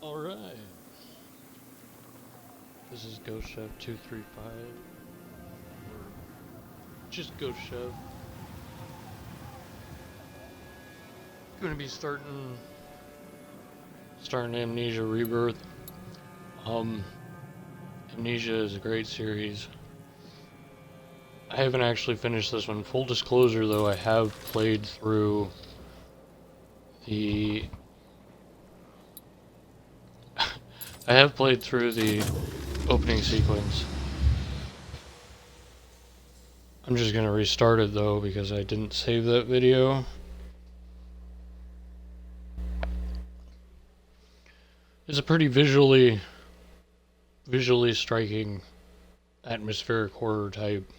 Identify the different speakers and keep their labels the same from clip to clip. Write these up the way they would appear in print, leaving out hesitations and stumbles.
Speaker 1: Alright. This is Ghost Chef 235. Or just Ghost Chef. Gonna be starting Amnesia Rebirth. Amnesia is a great series. I haven't actually finished this one. Full disclosure though, I have played through the opening sequence. I'm just gonna restart it though because I didn't save that video. It's a pretty visually striking atmospheric horror type.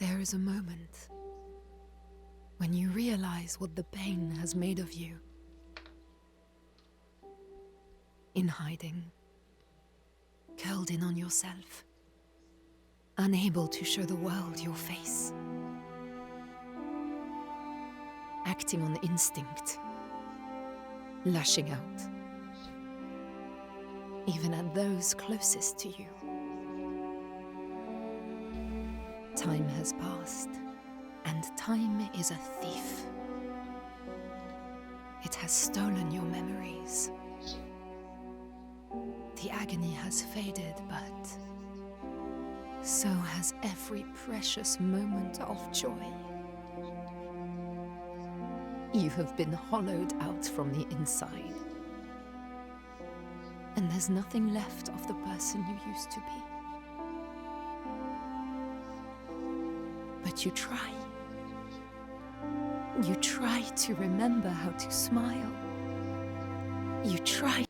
Speaker 2: There is a moment when you realize what the pain has made of you. In hiding, curled in on yourself, unable to show the world your face. Acting on instinct, lashing out, even at those closest to you. Time has passed, and time is a thief. It has stolen your memories. The agony has faded, but so has every precious moment of joy. You have been hollowed out from the inside, and there's nothing left of the person you used to be. But you try. You try to remember how to smile. You try.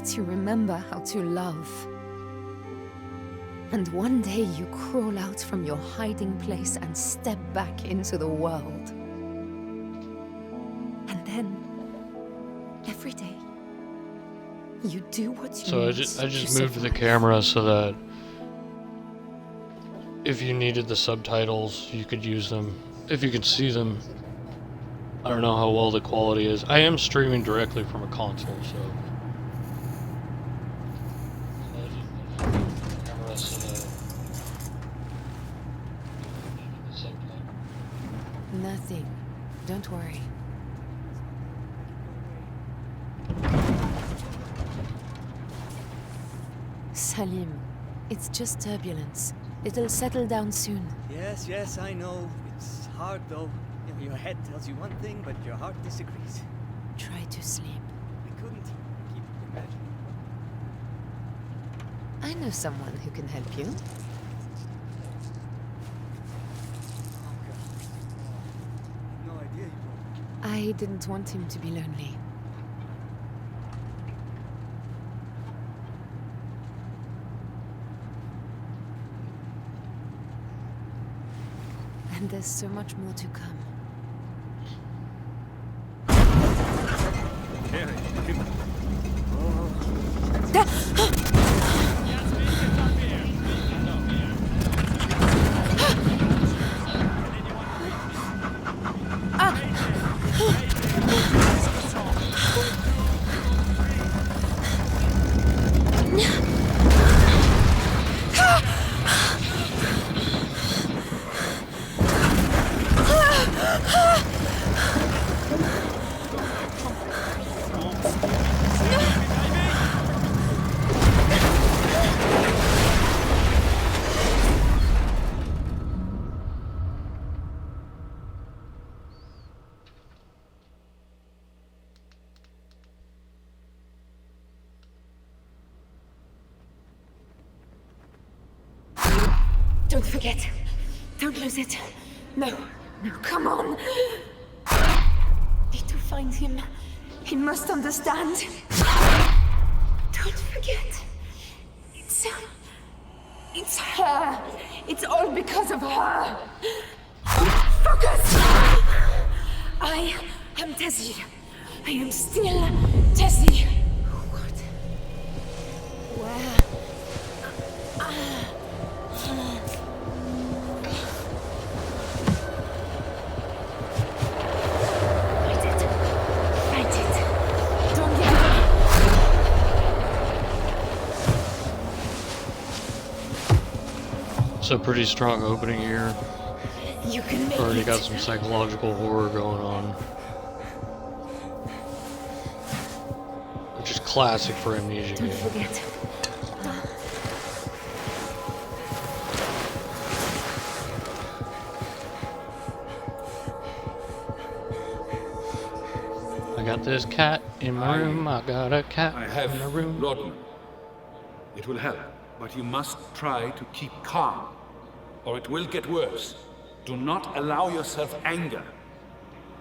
Speaker 2: To remember how to love. And one day you crawl out from your hiding place and step back into the world. And then, every day, you do what you
Speaker 1: So I just moved the camera so that if you needed the subtitles, you could use them. If you could see them. I don't know how well the quality is. I am streaming directly from a console, so...
Speaker 2: Nothing. Don't worry. Salim, it's just turbulence. It'll settle down soon.
Speaker 3: Yes, I know. It's hard though. You know, your head tells you one thing, but your heart disagrees.
Speaker 2: Try to sleep.
Speaker 3: I couldn't keep imagining.
Speaker 2: I know someone who can help you. I didn't want him to be lonely. And there's so much more to come. Don't forget. Don't lose it. No. Now, come on. Need to find him. He must understand. Don't forget. It's her. It's all because of her. Focus! I am Tessie. I am still Tessie. What? Where? Fight it. Don't give up.
Speaker 1: It's a pretty strong opening here.
Speaker 2: You can make
Speaker 1: Already
Speaker 2: it.
Speaker 1: got some psychological horror going on. Which is classic for Amnesia
Speaker 2: Don't
Speaker 1: games.
Speaker 2: forget.
Speaker 1: I got this cat in my room. I got a cat
Speaker 4: I have
Speaker 1: in the room.
Speaker 4: laudanum. It will help, but you must try to keep calm, or it will get worse. Do not allow yourself anger.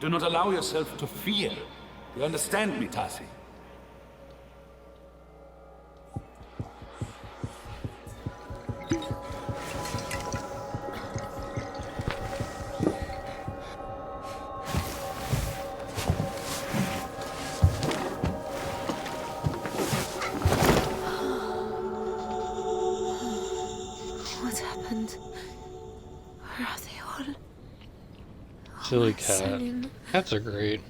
Speaker 4: Do not allow yourself to fear. You understand me, Tassi?
Speaker 2: What happened? Where are they all?
Speaker 1: Silly
Speaker 2: Oh,
Speaker 1: cat.
Speaker 2: Selim.
Speaker 1: Cats are great.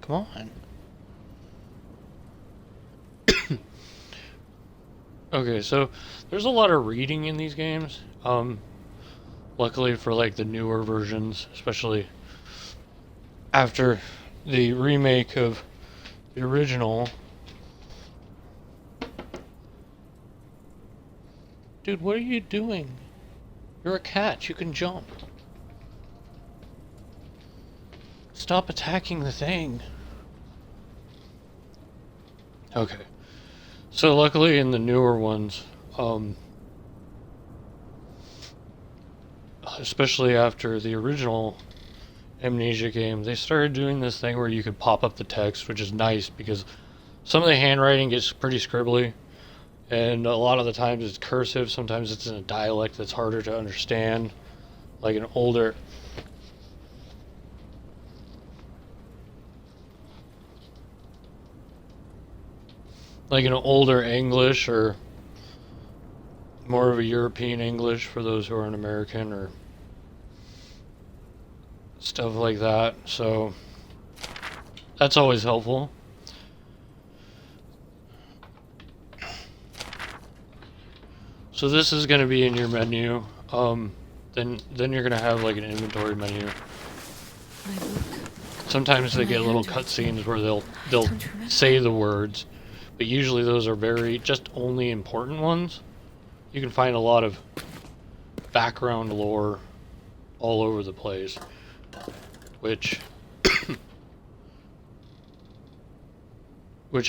Speaker 1: Come on. Okay, so there's a lot of reading in these games. Luckily for like the newer versions, especially after the remake of the original. Dude, what are you doing? You're a cat, you can jump. Stop attacking the thing. Okay. So luckily in the newer ones, especially after the original Amnesia game, they started doing this thing where you could pop up the text, which is nice because some of the handwriting gets pretty scribbly, and a lot of the times it's cursive, sometimes it's in a dialect that's harder to understand, like an older English, or more of a European English for those who aren't American, or stuff like that. So that's always helpful. So this is going to be in your menu. Then you're going to have like an inventory menu. Sometimes they get little cutscenes where they'll say the words, but usually those are just only important ones. You can find a lot of background lore all over the place, which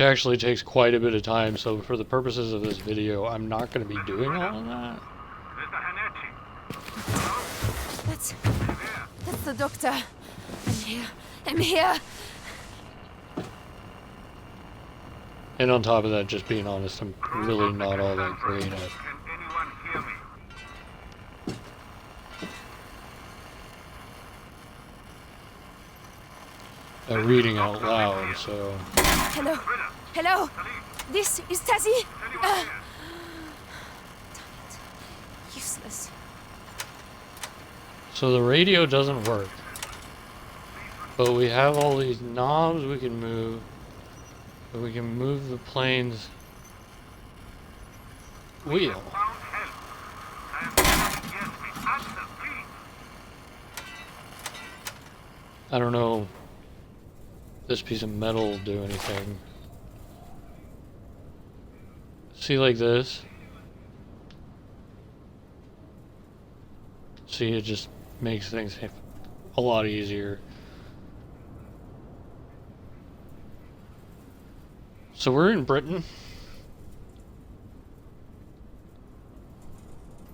Speaker 1: actually takes quite a bit of time. So for the purposes of this video, I'm not going to be doing all of that.
Speaker 2: That's the doctor. I'm here.
Speaker 1: And on top of that, just being honest, I'm really not all that great at reading out loud, so...
Speaker 2: Hello. This is Tassie. Useless.
Speaker 1: So the radio doesn't work. But we have all these knobs we can move. But we can move the plane's wheel. I don't know if this piece of metal will do anything. See, like this? See, it just makes things a lot easier. So we're in Britain.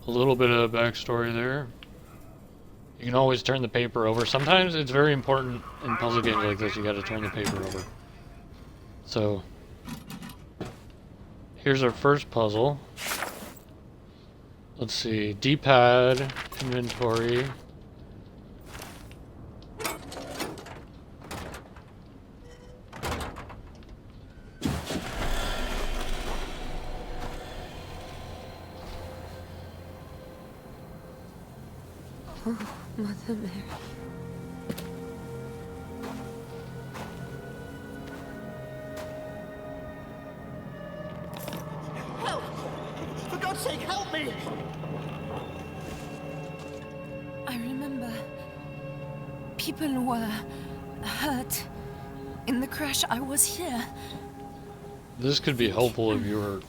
Speaker 1: A little bit of backstory there. You can always turn the paper over. Sometimes it's very important in puzzle games like this, you gotta turn the paper over. So, here's our first puzzle. Let's see, D-pad, inventory.
Speaker 2: Oh, Mother Mary.
Speaker 3: Help! For God's sake, help me!
Speaker 2: I remember people were hurt in the crash. I was here.
Speaker 1: This could be helpful if you were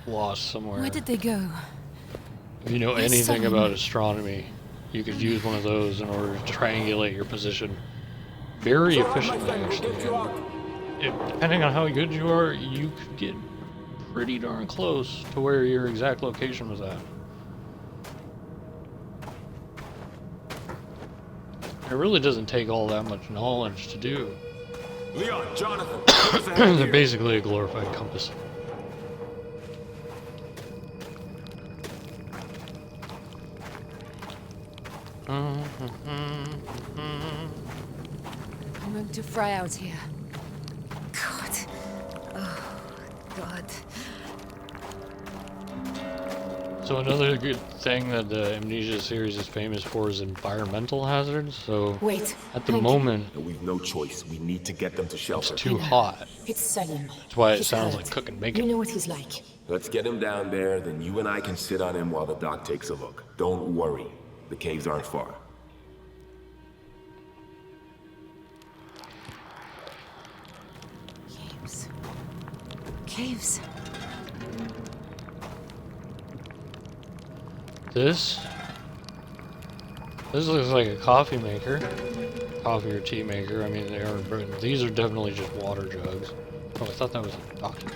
Speaker 1: lost somewhere.
Speaker 2: Where did they go?
Speaker 1: If you know
Speaker 2: My
Speaker 1: anything
Speaker 2: son.
Speaker 1: about astronomy, you could use one of those in order to triangulate your position very efficiently, actually. Depending on how good you are, you could get pretty darn close to where your exact location was at. It really doesn't take all that much knowledge to do.
Speaker 4: Leon, Jonathan,
Speaker 1: They're basically a glorified compass.
Speaker 2: I'm going to fry out here. God. Oh, God.
Speaker 1: So another good thing that the Amnesia series is famous for is environmental hazards. So
Speaker 2: Wait.
Speaker 1: at the
Speaker 2: Hank.
Speaker 1: moment,
Speaker 5: We've no choice. We need to get them to
Speaker 1: it's
Speaker 5: shelter.
Speaker 1: too hot.
Speaker 6: It's Salim.
Speaker 1: That's why it
Speaker 6: He's
Speaker 1: sounds
Speaker 6: hurt.
Speaker 1: like cooking
Speaker 6: You
Speaker 1: bacon.
Speaker 6: know what he's like.
Speaker 5: Let's get him down there, then you and I can sit on him while the doc takes a look. Don't worry. The caves aren't far.
Speaker 2: Caves. Caves.
Speaker 1: This looks like a coffee maker. Coffee or tea maker. I mean, they are in Britain. These are definitely just water jugs. Oh, I thought that was a doctor.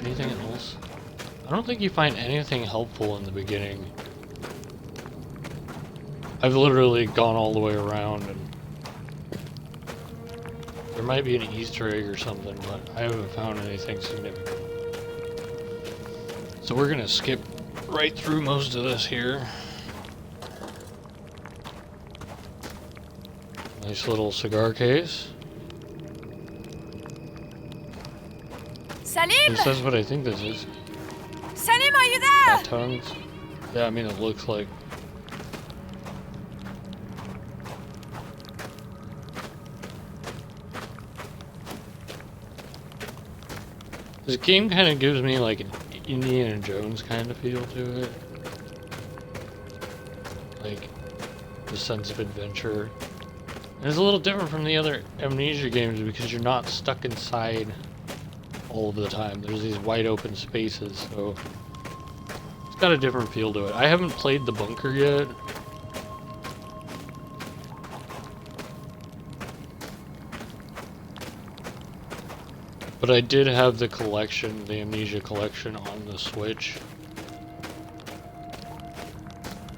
Speaker 1: Anything else? I don't think you find anything helpful in the beginning. I've literally gone all the way around, and there might be an Easter egg or something, but I haven't found anything significant. So we're gonna skip right through most of this here. Nice little cigar case.
Speaker 2: Salim!
Speaker 1: This is what I think this is.
Speaker 2: Salim, are you there?
Speaker 1: Got tongues. Yeah, I mean, it looks like. This game kind of gives me like an Indiana Jones kind of feel to it. Like, the sense of adventure. And it's a little different from the other Amnesia games because you're not stuck inside all of the time. There's these wide open spaces, so it's got a different feel to it. I haven't played the bunker yet. But I did have the collection, the Amnesia collection on the Switch.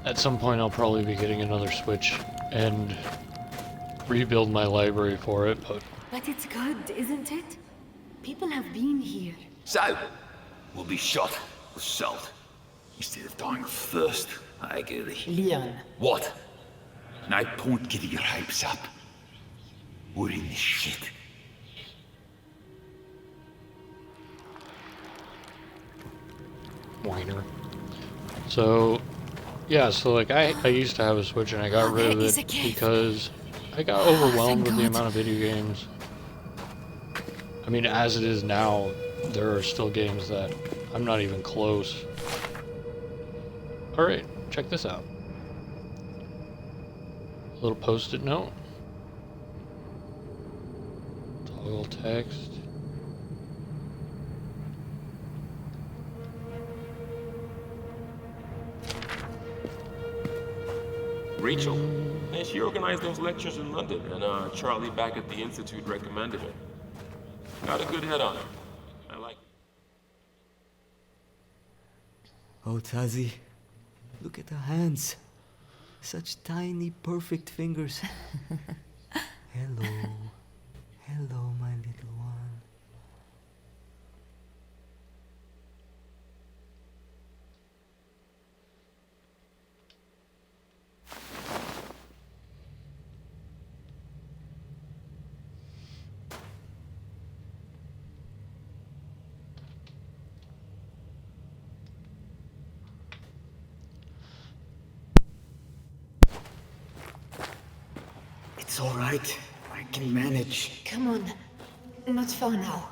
Speaker 1: At some point I'll probably be getting another Switch and rebuild my library for it, but
Speaker 6: But it's good, isn't it? People have been here.
Speaker 7: So, we'll be shot with salt instead of dying of thirst. I agree.
Speaker 6: Leon.
Speaker 7: What? No point getting your hopes up. We're in this shit.
Speaker 1: whiner. So, yeah, so like I used to have a Switch and I got rid of it because I got overwhelmed with the amount of video games. I mean, as it is now, there are still games that I'm not even close. Alright, check this out. A little post-it note. Toggle text.
Speaker 8: Rachel, and she organized those lectures in London, and Charlie back at the Institute recommended her. Got a good head on her. I like it.
Speaker 3: Oh, Tazi, look at the hands. Such tiny, perfect fingers. Hello. Hello, my little one. It's all right. I can manage.
Speaker 2: Come on. Not far now.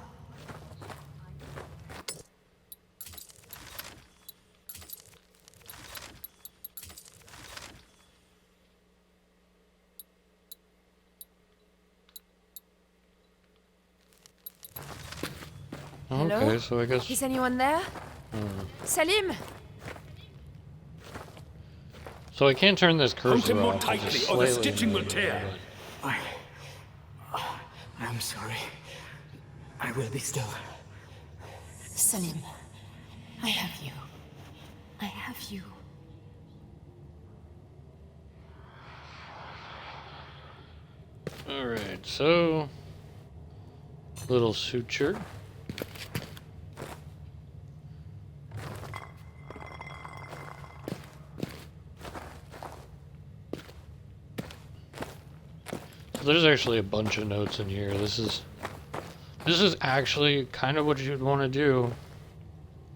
Speaker 2: Hello?
Speaker 1: Okay, so I guess...
Speaker 2: Is anyone there? Salim!
Speaker 1: So I can't turn this
Speaker 4: Hold
Speaker 1: cursor
Speaker 4: him more
Speaker 1: off.
Speaker 4: tightly,
Speaker 1: just
Speaker 4: or the
Speaker 1: slightly
Speaker 4: stitching will
Speaker 1: move it,
Speaker 4: tear.
Speaker 3: I'm sorry. I will be still.
Speaker 2: Salim, I have you. I have you.
Speaker 1: Alright, so... Little suture. So there's actually a bunch of notes in here. This is actually kind of what you'd want to do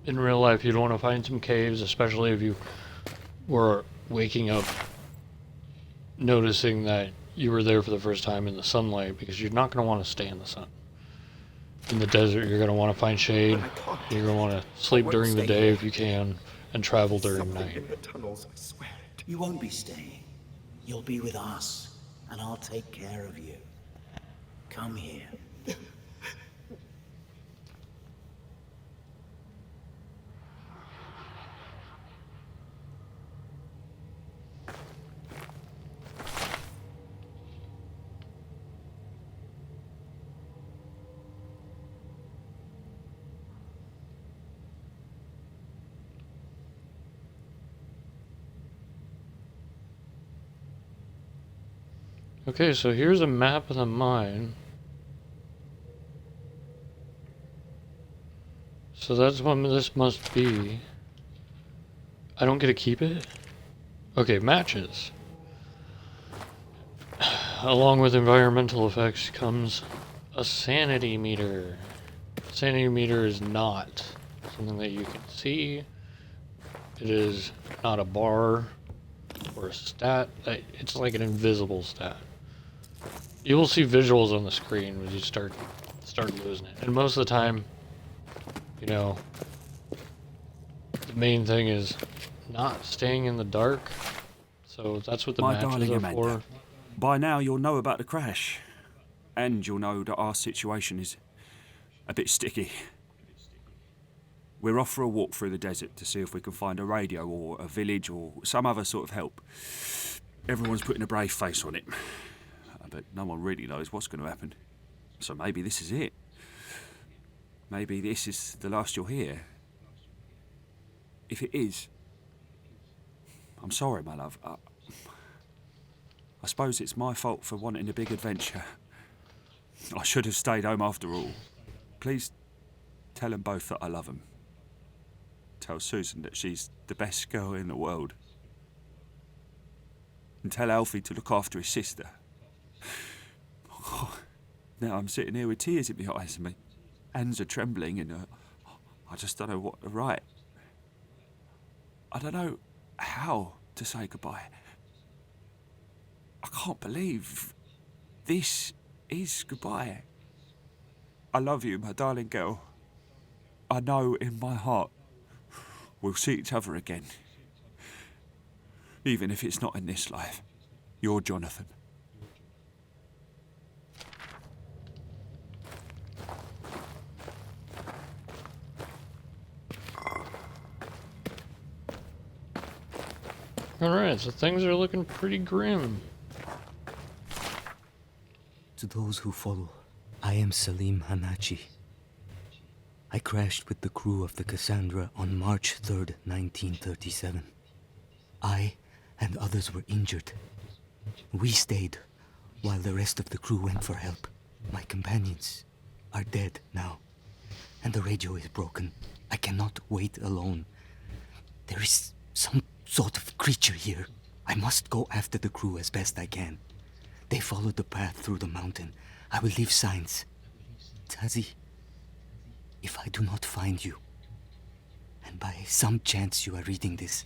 Speaker 1: in real life. You'd want to find some caves, especially if you were waking up noticing that you were there for the first time in the sunlight, because you're not going to want to stay in the sun. In the desert, you're going to want to find shade. You're going to want to sleep during the day if you can, and travel during night.
Speaker 7: In the tunnels, I swear it.
Speaker 9: You won't be staying. You'll be with us, and I'll take care of you. Come here.
Speaker 1: Okay, so here's a map of the mine. So that's what this must be. I don't get to keep it? Okay, matches. Along with environmental effects comes a sanity meter. Sanity meter is not something that you can see. It is not a bar or a stat. It's like an invisible stat. You will see visuals on the screen when you start losing it. And most of the time, you know, the main thing is not staying in the dark. So that's what the matches are for.
Speaker 10: By now you'll know about the crash. And you'll know that our situation is a bit sticky. We're off for a walk through the desert to see if we can find a radio or a village or some other sort of help. Everyone's putting a brave face on it. But no one really knows what's going to happen. So maybe this is it. Maybe this is the last you'll hear. If it is, I'm sorry, my love. I suppose it's my fault for wanting a big adventure. I should have stayed home after all. Please tell them both that I love them. Tell Susan that she's the best girl in the world. And tell Alfie to look after his sister. Oh, now I'm sitting here with tears in my eyes and my hands are trembling and I just don't know what to write. I don't know how to say goodbye. I can't believe this is goodbye. I love you, my darling girl. I know in my heart we'll see each other again. Even if it's not in this life. You're Jonathan.
Speaker 1: Alright, so things are looking pretty grim.
Speaker 11: To those who follow, I am Salim Hanachi. I crashed with the crew of the Cassandra on March 3rd, 1937. I and others were injured. We stayed while the rest of the crew went for help. My companions are dead now, and the radio is broken. I cannot wait alone. There is some sort of creature here. I must go after the crew as best I can. They followed the path through the mountain. I will leave signs. Tazi, if I do not find you, and by some chance you are reading this,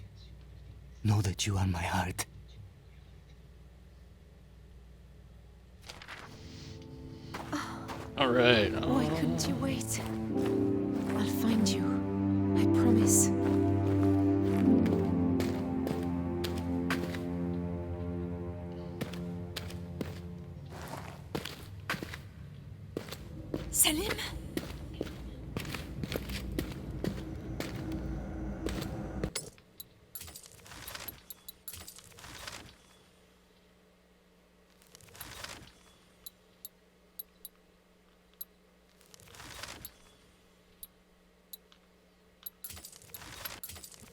Speaker 11: know that you are my heart.
Speaker 1: Alright.
Speaker 2: Why couldn't you wait? I'll find you. I promise.
Speaker 6: Salim?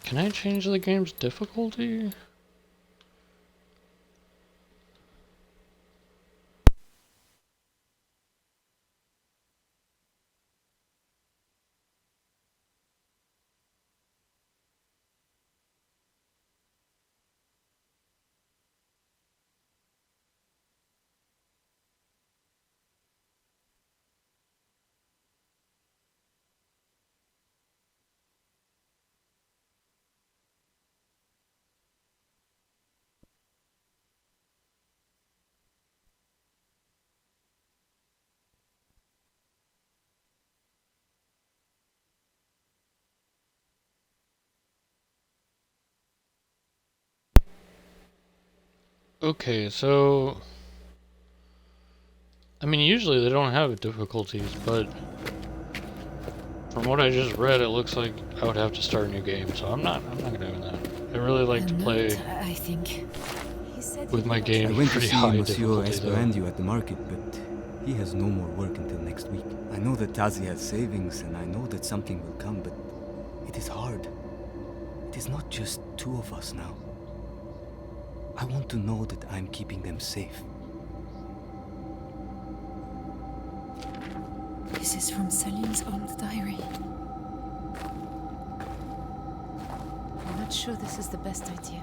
Speaker 1: Can I change the game's difficulty? Okay, so... I mean, usually they don't have difficulties, but... From what I just read, it looks like I would have to start a new game, so I'm not gonna do that. I really like to play
Speaker 2: I think.
Speaker 1: with my game
Speaker 11: I went to
Speaker 1: pretty
Speaker 11: see
Speaker 1: high
Speaker 11: Monsieur
Speaker 1: difficulty though.
Speaker 11: Esperandio at the market, but he has no more work until next week. I know that Tazi has savings, and I know that something will come, but it is hard. It is not just two of us now. I want to know that I'm keeping them safe.
Speaker 2: This is from Salim's old diary. I'm not sure this is the best idea.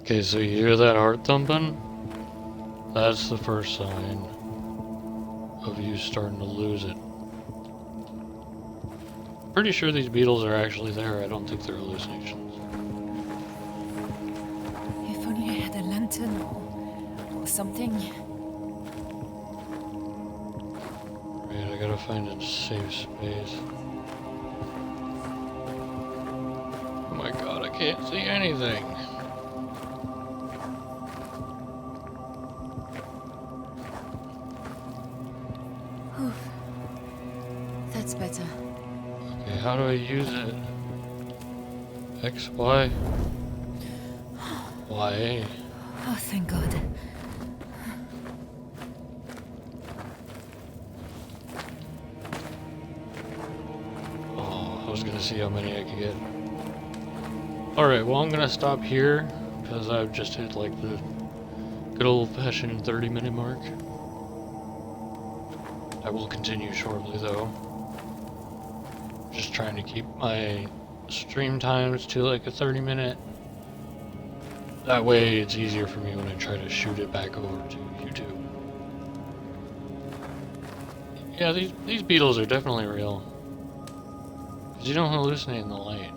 Speaker 1: Okay, so you hear that heart thumping? That's the first sign of you starting to lose it. Pretty sure these beetles are actually there. I don't think they're hallucinations.
Speaker 2: If only I had a lantern or something.
Speaker 1: Right, I gotta find a safe space. Oh my god, I can't see anything.
Speaker 2: Oof. That's better.
Speaker 1: Okay, how do I use it? X, Y? Y?
Speaker 2: Oh, thank God.
Speaker 1: Oh, I was gonna see how many I could get. Alright, well I'm gonna stop here, because I've just hit like the good old-fashioned 30-minute mark. I will continue shortly though. Just trying to keep my stream times to like a 30-minute. That way it's easier for me when I try to shoot it back over to YouTube. Yeah, these beetles are definitely real. Because you don't hallucinate in the light.